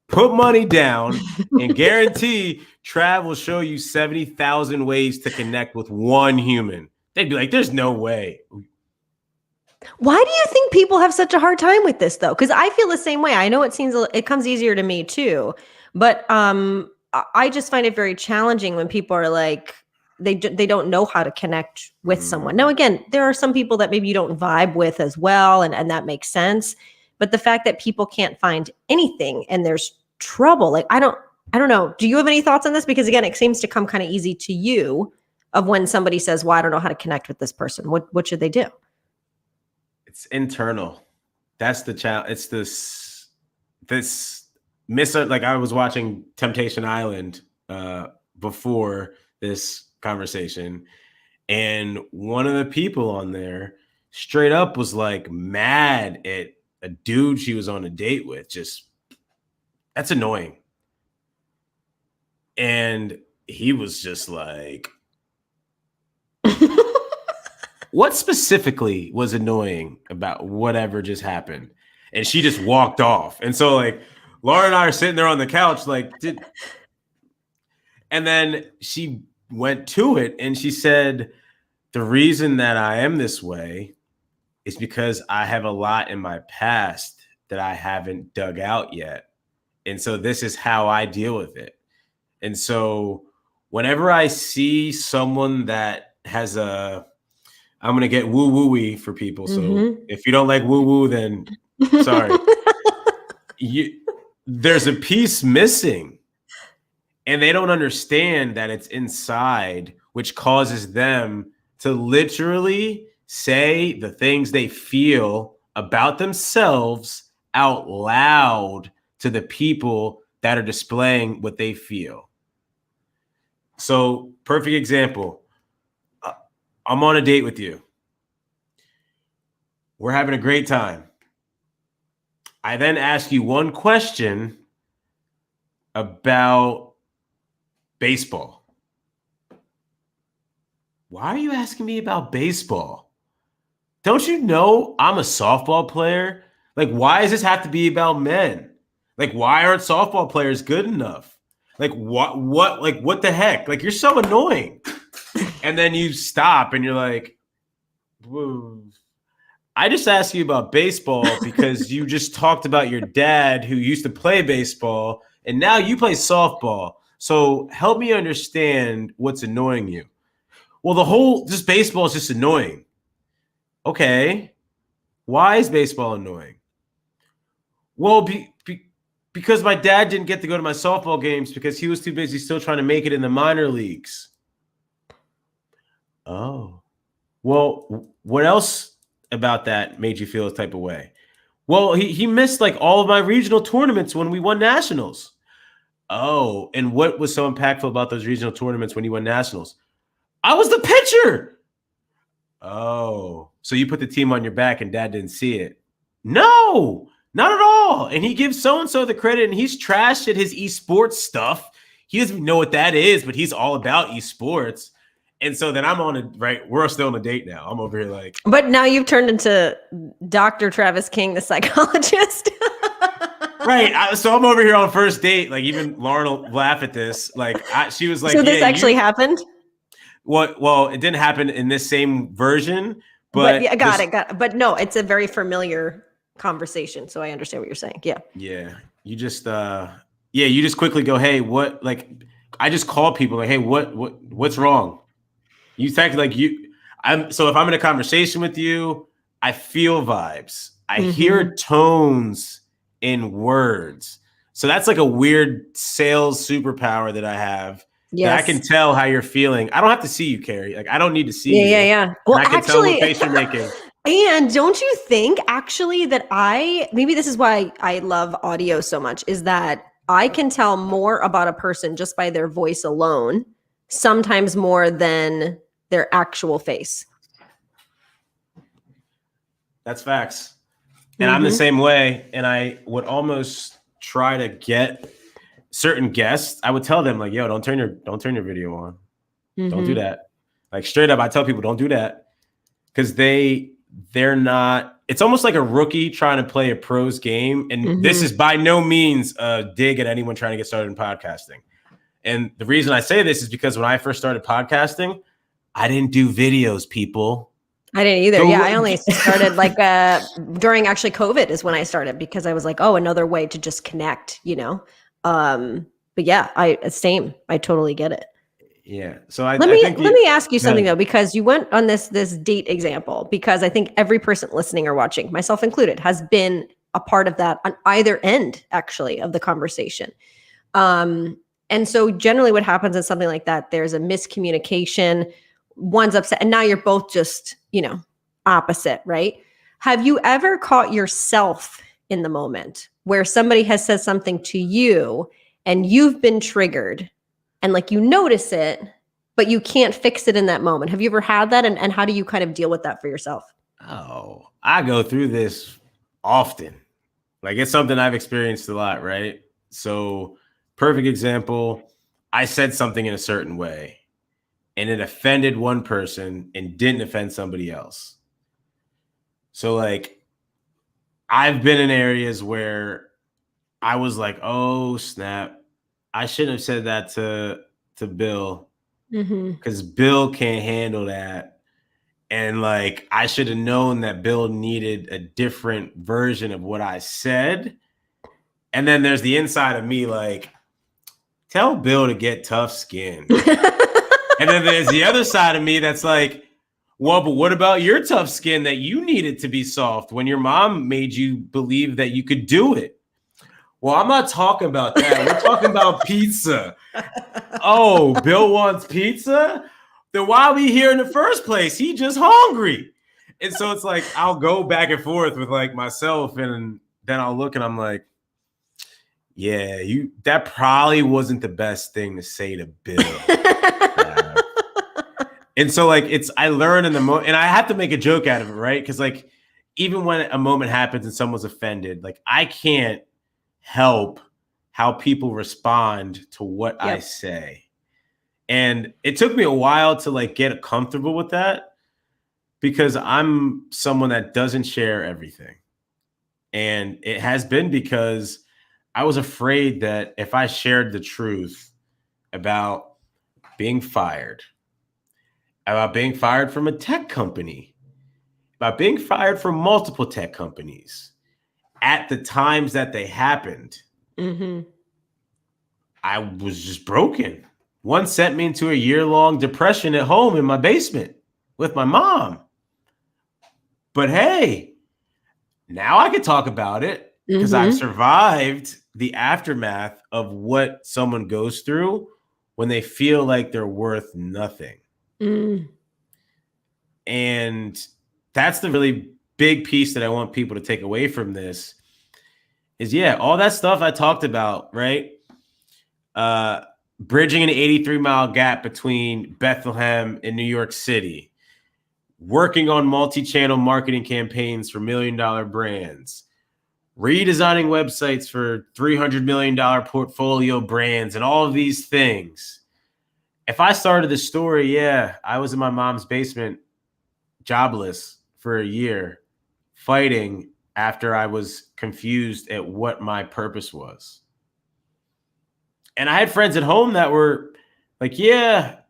Put money down and guarantee Trav will show you 70,000 ways to connect with one human. They'd be like, there's no way. Why do you think people have such a hard time with this though? Because I feel the same way. I know it comes easier to me too, but I just find it very challenging when people are like, they don't know how to connect with someone. Now, again, there are some people that maybe you don't vibe with as well, and that makes sense. But the fact that people can't find anything and there's trouble, like I don't know. Do you have any thoughts on this? Because again, it seems to come kind of easy to you of when somebody says, well, I don't know how to connect with this person. What should they do? It's internal. That's the challenge. It's this like I was watching Temptation Island before this conversation, and one of the people on there straight up was like mad at a dude she was on a date with. Just that's annoying. And he was just like, what specifically was annoying about whatever just happened? And she just walked off. And so like Laura and I are sitting there on the couch, like, and then she went to it and she said, the reason that I am this way is because I have a lot in my past that I haven't dug out yet. And so this is how I deal with it. And so whenever I see someone that has I'm going to get woo-woo-y for people. So if you don't like woo-woo, then sorry. There's a piece missing. And they don't understand that it's inside, which causes them to literally say the things they feel about themselves out loud to the people that are displaying what they feel. So, perfect example. I'm on a date with you. We're having a great time. I then ask you one question about baseball. Why are you asking me about baseball? Don't you know I'm a softball player? Like, why does this have to be about men? Like, why aren't softball players good enough? Like, what the heck? Like, you're so annoying. And then you stop and you're like, whoa. I just asked you about baseball because you just talked about your dad who used to play baseball and now you play softball. So help me understand what's annoying you. Well, just baseball is just annoying. Okay. Why is baseball annoying? Well, because my dad didn't get to go to my softball games because he was too busy still trying to make it in the minor leagues. Oh. Well, what else about that made you feel a type of way? Well, he missed like all of my regional tournaments when we won nationals. Oh, and what was so impactful about those regional tournaments when you won nationals? I was the pitcher. Oh, so you put the team on your back and dad didn't see it? No, not at all. And he gives so-and-so the credit and he's trashed at his esports stuff. He doesn't even know what that is, but he's all about esports. And so then we're still on a date now. I'm over here like. But now you've turned into Dr. Travis King, the psychologist. Right. So I'm over here on first date. Like even Lauren will laugh at this. Like she was like, so this actually happened? Well, it didn't happen in this same version, but yeah, got it. But no, it's a very familiar conversation. So I understand what you're saying. Yeah. Yeah. You just you just quickly go, hey, what, like, I just call people like, hey, what's wrong? You text like so if I'm in a conversation with you, I feel vibes. I hear tones in words. So that's like a weird sales superpower that I have. Yes. That I can tell how you're feeling. I don't have to see you, Carrie. Like I don't need to see you. Yeah. Well, I can tell what face you're making. And don't you think actually that maybe this is why I love audio so much, is that I can tell more about a person just by their voice alone, sometimes more than their actual face. That's facts. And I'm the same way. And I would almost try to get certain guests. I would tell them like, yo, don't turn your video on. Don't do that. Like straight up, I tell people don't do that. Because they're not, it's almost like a rookie trying to play a pro's game. And this is by no means a dig at anyone trying to get started in podcasting. And the reason I say this is because when I first started podcasting, I didn't do videos, people. I didn't either. Yeah, I only started like during actually COVID is when I started because I was like, oh, another way to just connect, you know. But yeah, same. I totally get it. Yeah. So let me ask you something though, because you went on this date example, because I think every person listening or watching, myself included, has been a part of that on either end actually of the conversation. And so generally what happens in something like that, there's a miscommunication, one's upset, and now you're both just, you know, opposite, right? Have you ever caught yourself in the moment where somebody has said something to you and you've been triggered and like you notice it, but you can't fix it in that moment? Have you ever had that? And how do you kind of deal with that for yourself? Oh, I go through this often. Like it's something I've experienced a lot, right? So perfect example, I said something in a certain way and it offended one person and didn't offend somebody else. So like I've been in areas where I was like, oh snap, I shouldn't have said that to Bill because Bill can't handle that. And like, I should have known that Bill needed a different version of what I said. And then there's the inside of me like, tell Bill to get tough skin. And then there's the other side of me that's like, well, but what about your tough skin that you needed to be soft when your mom made you believe that you could do it? Well, I'm not talking about that. We're talking about pizza. Oh, Bill wants pizza? Then why are we here in the first place? He just hungry. And so it's like, I'll go back and forth with like myself, and then I'll look and I'm like, yeah, that probably wasn't the best thing to say to Bill. And so like, I learn in the moment, and I have to make a joke out of it, right? Because like, even when a moment happens and someone's offended, like I can't help how people respond to what I say. And it took me a while to like get comfortable with that, because I'm someone that doesn't share everything. And it has been because I was afraid that if I shared the truth about being fired from a tech company, about being fired from multiple tech companies at the times that they happened, I was just broken. One sent me into a year-long depression at home in my basement with my mom. But hey, now I can talk about it because I've survived the aftermath of what someone goes through when they feel like they're worth nothing. And that's the really big piece that I want people to take away from this is, all that stuff I talked about, right? Bridging an 83-mile gap between Bethlehem and New York City, working on multi-channel marketing campaigns for $1 million brands, redesigning websites for $300 million portfolio brands, and all of these things. If I started this story, I was in my mom's basement, jobless for a year, fighting after I was confused at what my purpose was. And I had friends at home that were like,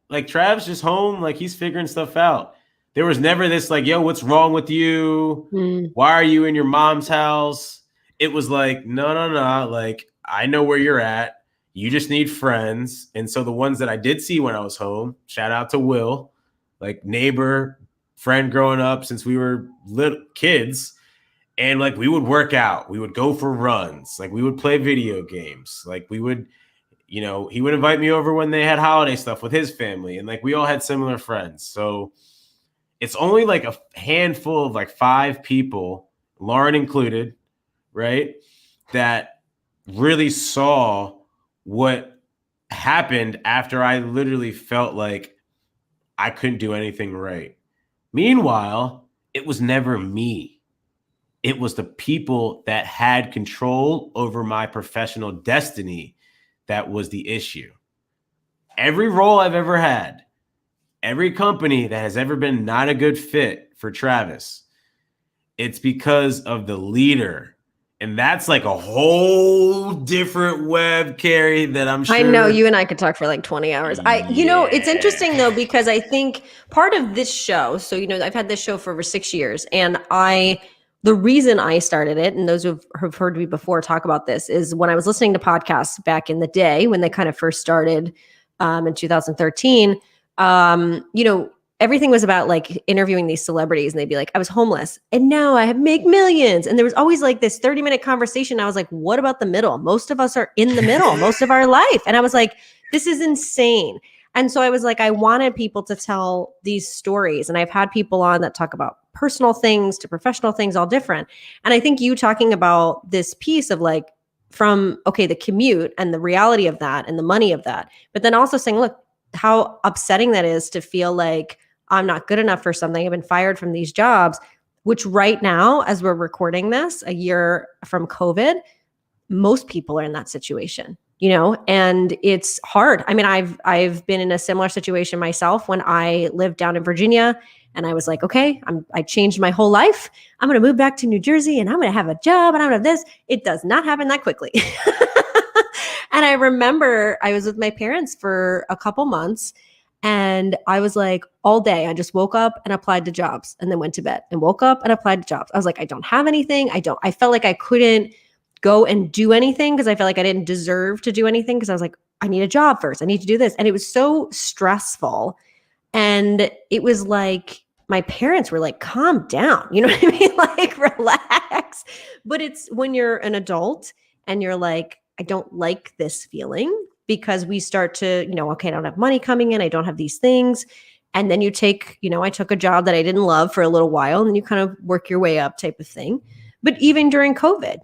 like Trav's just home, like he's figuring stuff out. There was never this like, yo, what's wrong with you? Why are you in your mom's house? It was like, no. Like, I know where you're at. You just need friends. And so the ones that I did see when I was home, shout out to Will, like neighbor, friend growing up since we were little kids. And like, we would work out. We would go for runs. Like we would play video games. Like we would, he would invite me over when they had holiday stuff with his family. And like, we all had similar friends. So it's only like a handful of like 5 people, Lauren included, right, that really saw what happened after I literally felt like I couldn't do anything right. Meanwhile, it was never me. It was the people that had control over my professional destiny that was the issue. Every role I've ever had, every company that has ever been not a good fit for Travis, it's because of the leader. And that's like a whole different web, Carrie, that I'm sure. I know you and I could talk for like 20 hours. It's interesting though, because I think part of this show, so, I've had this show for over 6 years, and the reason I started it, and those who have heard me before talk about this, is when I was listening to podcasts back in the day, when they kind of first started in 2013, everything was about like interviewing these celebrities, and they'd be like, I was homeless and now I have make millions. And there was always like this 30-minute conversation. I was like, what about the middle? Most of us are in the middle most of our life. And I was like, this is insane. And so I was like, I wanted people to tell these stories. And I've had people on that talk about personal things to professional things, all different. And I think you talking about this piece of like, from, the commute and the reality of that and the money of that, but then also saying, look, how upsetting that is to feel like I'm not good enough for something. I've been fired from these jobs, which right now, as we're recording this, a year from COVID, most people are in that situation, and it's hard. I mean, I've been in a similar situation myself when I lived down in Virginia, and I was like, okay, I changed my whole life. I'm going to move back to New Jersey, and I'm going to have a job, and I'm going to have this. It does not happen that quickly. And I remember I was with my parents for a couple months, And I was like, all day, I just woke up and applied to jobs and then went to bed and woke up and applied to jobs. I was like, I don't have anything. I felt like I couldn't go and do anything because I felt like I didn't deserve to do anything because I was like, I need a job first. I need to do this. And it was so stressful. And it was like, my parents were like, calm down. You know what I mean? Like, relax. But it's when you're an adult and you're like, I don't like this feeling because we start to, okay, I don't have money coming in. I don't have these things. And then you take, I took a job that I didn't love for a little while and you kind of work your way up type of thing. But even during COVID,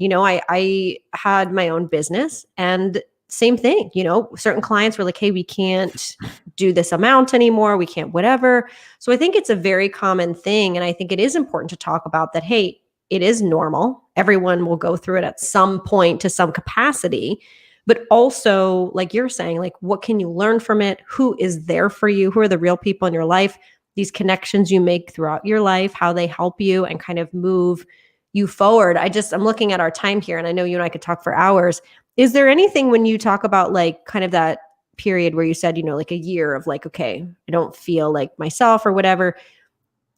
I had my own business and same thing, certain clients were like, hey, we can't do this amount anymore. We can't, whatever. So I think it's a very common thing. And I think it is important to talk about that. Hey, it is normal. Everyone will go through it at some point to some capacity. But also, like you're saying, like, what can you learn from it? Who is there for you? Who are the real people in your life? These connections you make throughout your life, how they help you and kind of move you forward. I'm looking at our time here, and I know you and I could talk for hours. Is there anything when you talk about like kind of that period where you said, like a year of like, okay, I don't feel like myself or whatever.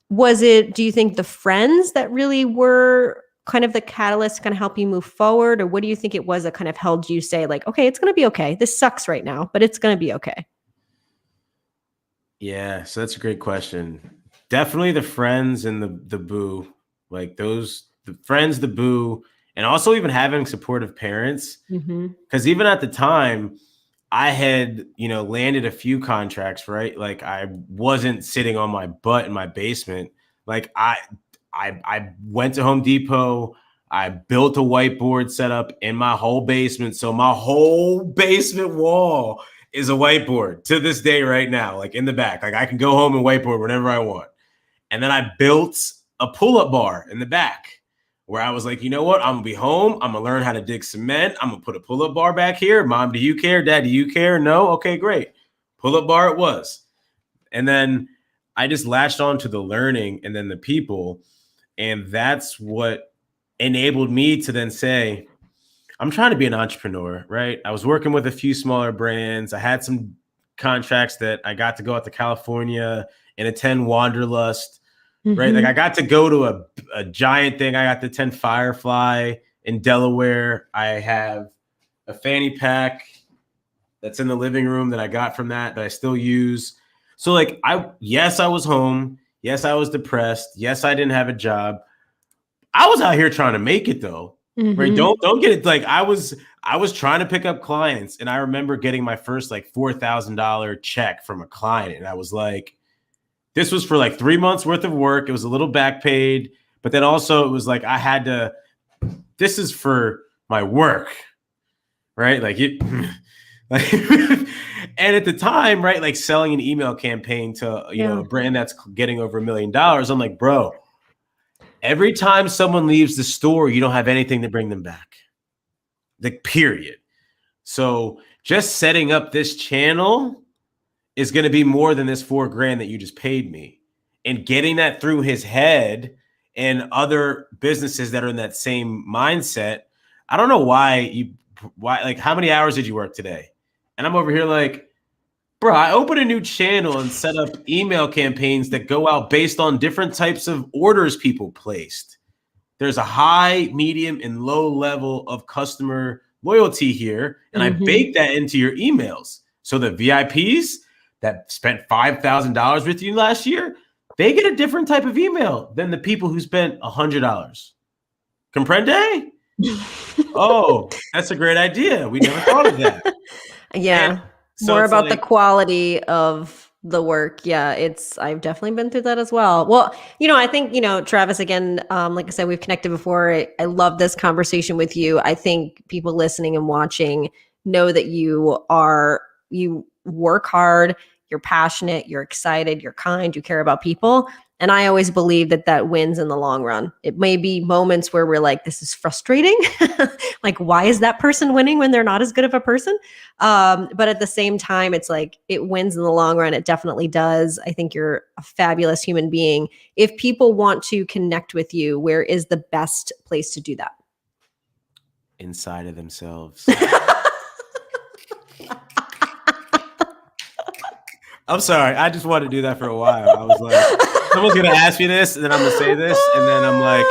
Do you think the friends that really were kind of the catalyst to kind of help you move forward? Or what do you think it was that kind of held you say like, okay, it's going to be okay. This sucks right now, but it's going to be okay. Yeah. So that's a great question. Definitely the friends and the boo, like the friends, the boo, and also even having supportive parents. Because even at the time, I had, landed a few contracts, right? Like I wasn't sitting on my butt in my basement. Like I went to Home Depot. I built a whiteboard setup in my whole basement. So my whole basement wall is a whiteboard to this day right now, like in the back. Like I can go home and whiteboard whenever I want. And then I built a pull-up bar in the back where I was like, you know what? I'm going to be home. I'm going to learn how to dig cement. I'm going to put a pull-up bar back here. Mom, do you care? Dad, do you care? No? Okay, great. Pull-up bar it was. And then I just latched on to the learning and then the people. And that's what enabled me to then say, I'm trying to be an entrepreneur, right? I was working with a few smaller brands. I had some contracts that I got to go out to California and attend Wanderlust. Right. Like I got to go to a giant thing. I got to attend Firefly in Delaware. I have a fanny pack that's in the living room that I got from that I still use. So like, yes, I was home. Yes, I was depressed. Yes, I didn't have a job. I was out here trying to make it though. Right. Don't get it. Like I was trying to pick up clients. And I remember getting my first like $4,000 check from a client. And I was like, this was for like 3 months worth of work. It was a little back paid, but then also it was like, this is for my work, right? Like like, and at the time, right, like selling an email campaign to, a brand that's getting over $1 million. I'm like, bro, every time someone leaves the store, you don't have anything to bring them back. Like, period. So just setting up this channel is going to be more than this $4,000 that you just paid me. And getting that through his head and other businesses that are in that same mindset. I don't know why, like, how many hours did you work today? And I'm over here like, bro, I opened a new channel and set up email campaigns that go out based on different types of orders people placed. There's a high, medium, and low level of customer loyalty here. And I bake that into your emails. So the VIPs that spent $5,000 with you last year, they get a different type of email than the people who spent $100. Comprende? Oh, that's a great idea. We never thought of that. Yeah. So more about the quality of the work. Yeah, I've definitely been through that as well. Well, I think, Travis, again, like I said, we've connected before. I love this conversation with you. I think people listening and watching know that you work hard, you're passionate, you're excited, you're kind, you care about people. And I always believe that wins in the long run. It may be moments where we're like, this is frustrating. Like, why is that person winning when they're not as good of a person? But at the same time, it's like, it wins in the long run. It definitely does. I think you're a fabulous human being. If people want to connect with you, where is the best place to do that? Inside of themselves. I'm sorry. I just wanted to do that for a while. I was like, someone's gonna ask me this, and then I'm gonna say this, and then I'm like,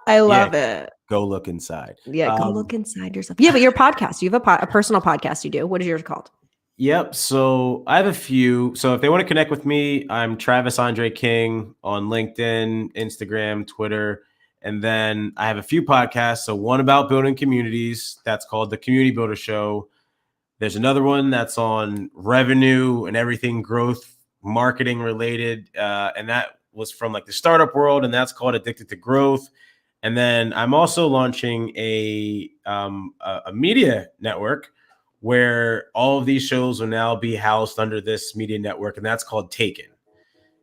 I yeah, love it. go look inside. Yeah, go look inside yourself. Yeah, but your podcast, you have a personal podcast you do. What is yours called? Yep. So I have a few. So if they want to connect with me, I'm Travis Andre King on LinkedIn, Instagram, Twitter. And then I have a few podcasts. So one about building communities, that's called the Community Builder Show. There's another one that's on revenue and everything growth, marketing related. And that was from like the startup world, and that's called Addicted to Growth. And then I'm also launching a media network where all of these shows will now be housed under this media network, and that's called Taken.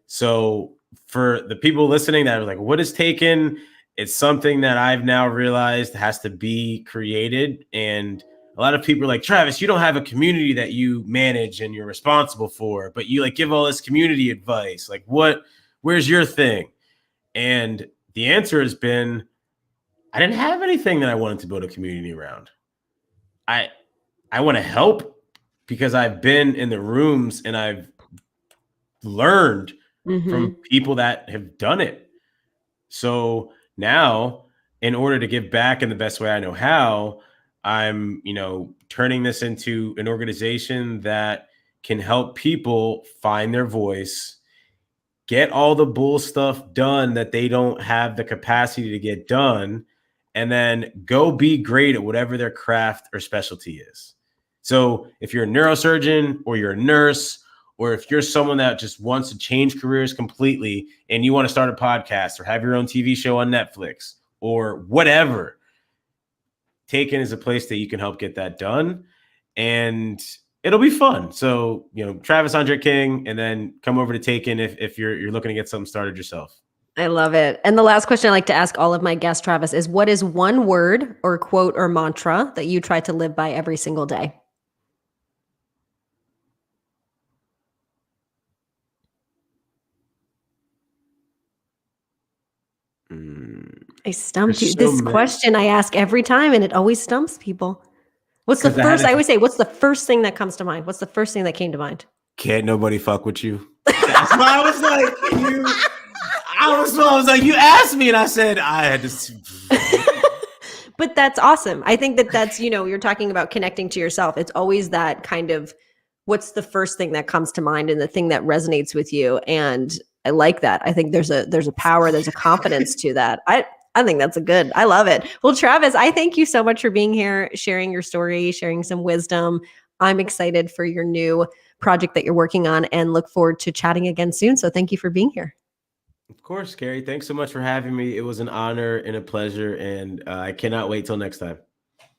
So for the people listening that are like, what is Taken? It's something that I've now realized has to be created. And a lot of people are like, Travis, you don't have a community that you manage and you're responsible for, but you like give all this community advice. Like where's your thing? And the answer has been, I didn't have anything that I wanted to build a community around. I want to help because I've been in the rooms and I've learned from people that have done it. So now, in order to give back in the best way I know how, I'm, turning this into an organization that can help people find their voice, get all the bull stuff done that they don't have the capacity to get done, and then go be great at whatever their craft or specialty is. So if you're a neurosurgeon or you're a nurse, or if you're someone that just wants to change careers completely and you want to start a podcast or have your own TV show on Netflix or whatever, Taken is a place that you can help get that done. And it'll be fun. So, Travis Andre King, and then come over to Taken if you're looking to get something started yourself. I love it. And the last question I like to ask all of my guests, Travis, is what is one word or quote or mantra that you try to live by every single day? I stumped you. This question I ask every time, and it always stumps people. What's the first? I always say, what's the first thing that comes to mind? What's the first thing that came to mind? Can't nobody fuck with you. That's why I was like, I was like, you asked me, and I said I had to. But that's awesome. I think that's you're talking about connecting to yourself. It's always that kind of what's the first thing that comes to mind and the thing that resonates with you. And I like that. I think there's a power, there's a confidence to that. I think that's I love it. Well, Travis, I thank you so much for being here, sharing your story, sharing some wisdom. I'm excited for your new project that you're working on and look forward to chatting again soon. So thank you for being here. Of course, Carrie. Thanks so much for having me. It was an honor and a pleasure, and I cannot wait till next time.